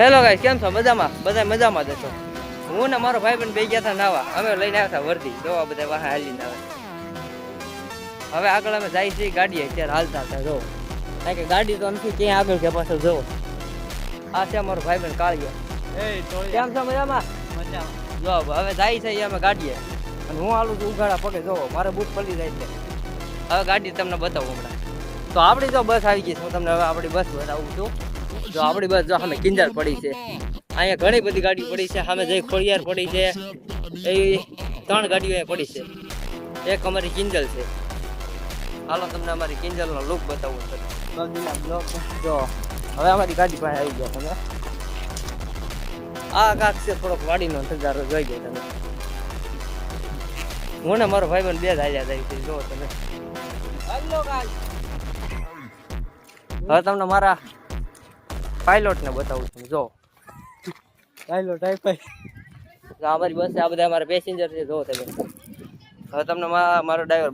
Hello guys, કેમ છો? મજામાં? બધા મજામાં જ છો. હું ને મારો ભાઈ પણ બે ગયા હતા નાવા. અમે લઈને આવ્યા હતા વર્દી. જોવા બધા વાહ હાલીને આવે. હવે આગળ અમે જાય છીએ ગાડીએ, અત્યારે હાલતા હતા. જો કારણ કે ગાડી તો નથી ક્યાંય આગળ કે પાછળ જો. આ છે મારો ભાઈ બન કાળિયો. કેમ છો? મજામાં? જો હવે જાય છે અમે ગાડીએ અને હું હાલું છું ઉઘાડા પગે. જોવો મારે બૂટ પડી જાય છે. હવે ગાડી તમને બતાવું હમણાં. તો આપણી જો બસ આવી ગઈ છે. હું તમને હવે આપણી બસ બતાવું છું. જો આપણી બસ જો સામે કિંજર પડી છે. અહીંયા ઘણી બધી ગાડીઓ પડી છે. સામે જઈ ખોડિયાર પડી છે. એ 3 ગાડીઓ અહીંયા પડી છે. એક અમારી કિંજલ છે. હાલો તમને અમારી કિંજલનો લુક બતાવું છું. જો હવે અમારી ગાડી પાસે આવી ગયા તમે. આ કાક છે થોડોક વાડીનો નજારો જોઈ ગયો તમે. હું ને મારો ભાઈ બન બે જ હાલ્યા જાય છે. જો તમે હવે તમને મારા પાયલોટ ને બતાવું છું. જો પાયલોટ અમારી બસ આ બધા અમારા પેસેન્જર છે. જો તમે હવે તમને મારો ડ્રાઈવર